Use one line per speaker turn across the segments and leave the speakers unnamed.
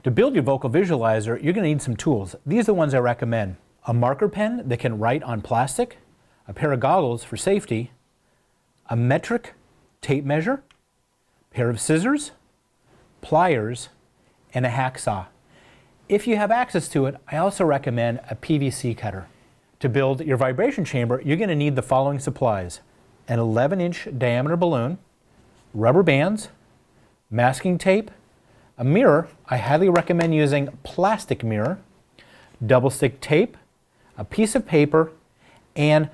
To build your vocal visualizer, you're going to need some tools. These are the ones I recommend. A marker pen that can write on plastic, a pair of goggles for safety, a metric tape measure, a pair of scissors, pliers, and a hacksaw. If you have access to it, I also recommend a PVC cutter. To build your vibration chamber, you're going to need the following supplies: an 11-inch diameter balloon, rubber bands, masking tape, a mirror. I highly recommend using plastic mirror, double stick tape, a piece of paper, and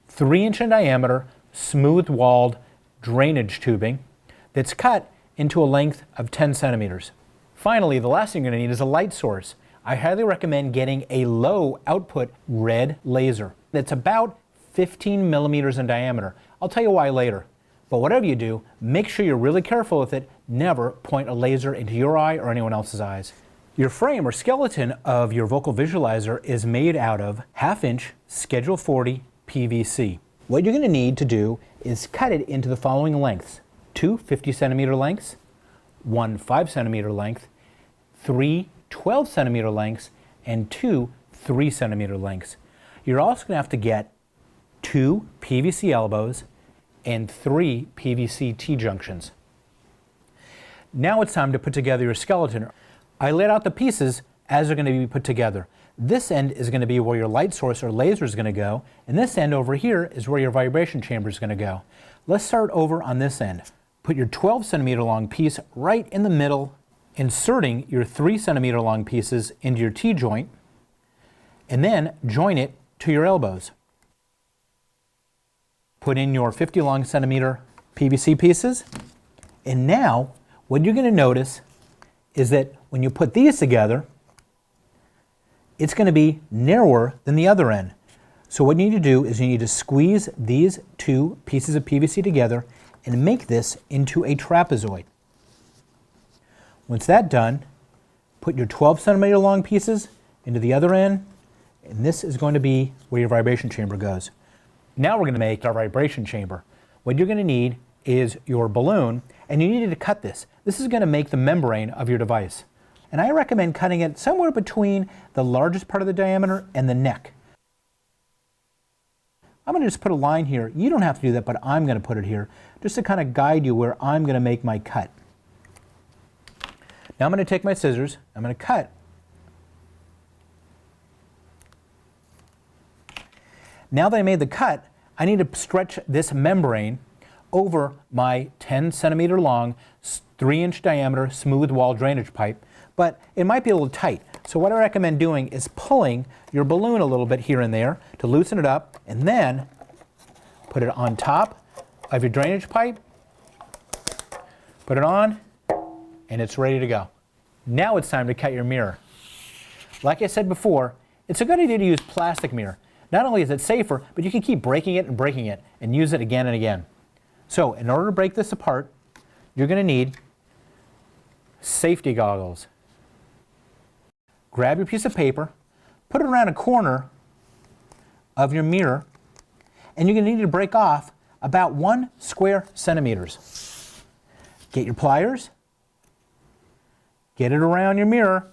3-inch in diameter smooth-walled drainage tubing that's cut into a length of 10 centimeters. Finally, the last thing you're going to need is a light source. I highly recommend getting a low output red laser that's about 15 millimeters in diameter. I'll tell you why later. But whatever you do, make sure you're really careful with it. Never point a laser into your eye or anyone else's eyes. Your frame or skeleton of your vocal visualizer is made out of 1/2-inch Schedule 40 PVC. What you're going to need to do is cut it into the following lengths: 2 50-centimeter lengths, 1 5-centimeter length, 3 12-centimeter lengths, and 2 3-centimeter lengths. You're also going to have to get 2 PVC elbows and 3 PVC T-junctions. Now it's time to put together your skeleton. I laid out the pieces as they're going to be put together. This end is going to be where your light source or laser is going to go, and this end over here is where your vibration chamber is going to go. Let's start over on this end. Put your 12-centimeter long piece right in the middle, inserting your 3-centimeter long pieces into your T-joint, and then join it to your elbows. Put in your 50 long centimeter PVC pieces, and now what you're going to notice is that when you put these together, it's going to be narrower than the other end. So what you need to do is you need to squeeze these 2 pieces of PVC together and make this into a trapezoid. Once that's done, put your 12-centimeter long pieces into the other end, and this is going to be where your vibration chamber goes. Now we're going to make our vibration chamber. What you're going to need is your balloon, and you need to cut this. This is going to make the membrane of your device. And I recommend cutting it somewhere between the largest part of the diameter and the neck. I'm going to just put a line here. You don't have to do that, but I'm going to put it here just to kind of guide you where I'm going to make my cut. Now I'm going to take my scissors. I'm going to cut. Now that I made the cut, I need to stretch this membrane over my 10-centimeter long, 3-inch diameter smooth wall drainage pipe, but it might be a little tight. So what I recommend doing is pulling your balloon a little bit here and there to loosen it up, and then put it on top of your drainage pipe, put it on, and it's ready to go. Now it's time to cut your mirror. Like I said before, it's a good idea to use plastic mirror. Not only is it safer, but you can keep breaking it and use it again and again. So in order to break this apart, you're going to need safety goggles. Grab your piece of paper, put it around a corner of your mirror, and you're going to need to break off about 1 square centimeters. Get your pliers, get it around your mirror,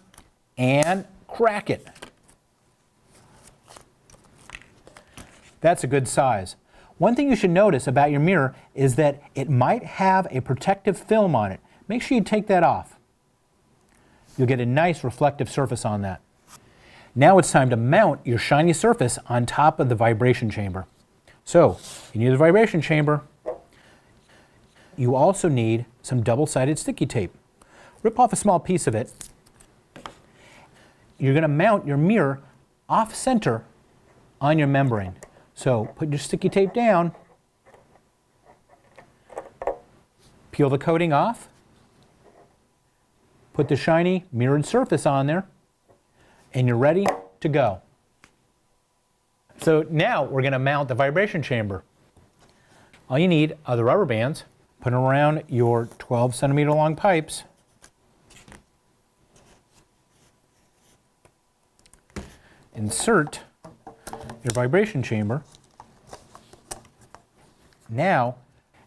and crack it. That's a good size. One thing you should notice about your mirror is that it might have a protective film on it. Make sure you take that off. You'll get a nice reflective surface on that. Now it's time to mount your shiny surface on top of the vibration chamber. So, you need a vibration chamber. You also need some double-sided sticky tape. Rip off a small piece of it. You're going to mount your mirror off-center on your membrane. So put your sticky tape down, peel the coating off, put the shiny mirrored surface on there, and you're ready to go. So now we're going to mount the vibration chamber. All you need are the rubber bands. Put them around your 12-centimeter long pipes. Insert your vibration chamber. Now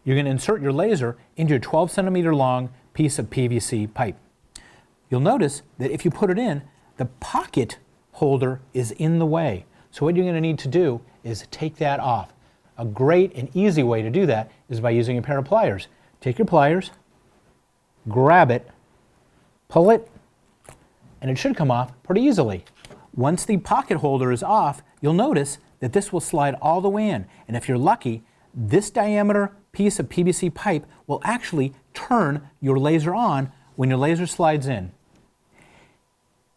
you're going to insert your laser into your 12-centimeter long piece of PVC pipe. you'll notice that if you put it in, the pocket holder is in the way. So what you're going to need to do is take that off. A great and easy way to do that is by using a pair of pliers. Take your pliers, grab it, pull it, and it should come off pretty easily. Once the pocket holder is off, you'll notice that this will slide all the way in. And if you're lucky, this diameter piece of PVC pipe will actually turn your laser on when your laser slides in.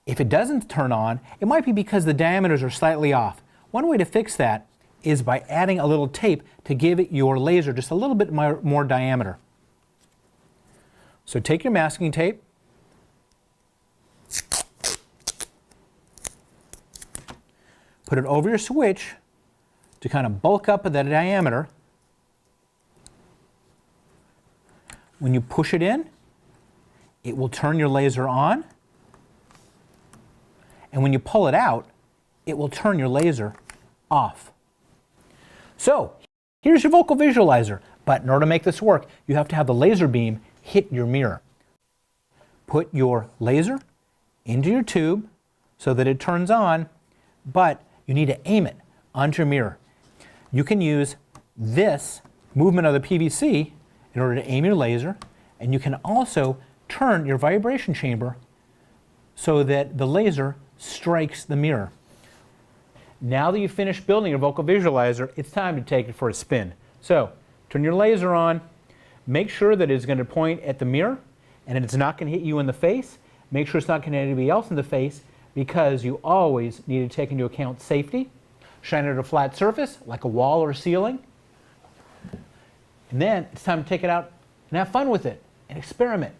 If it doesn't turn on, it might be because the diameters are slightly off. One way to fix that is by adding a little tape to give your laser just a little bit more diameter. So take your masking tape, put it over your switch to kind of bulk up the diameter. When you push it in, it will turn your laser on. And when you pull it out, it will turn your laser off. So, here's your vocal visualizer. But in order to make this work, you have to have the laser beam hit your mirror. Put your laser into your tube so that it turns on, but you need to aim it onto your mirror. You can use this movement of the PVC in order to aim your laser, and you can also turn your vibration chamber so that the laser strikes the mirror. Now that you've finished building your vocal visualizer, it's time to take it for a spin. So, turn your laser on, make sure that it's going to point at the mirror, and it's not going to hit you in the face. Make sure it's not going to hit anybody else in the face, because you always need to take into account safety. Shine it at a flat surface, like a wall or a ceiling. And then it's time to take it out and have fun with it and experiment.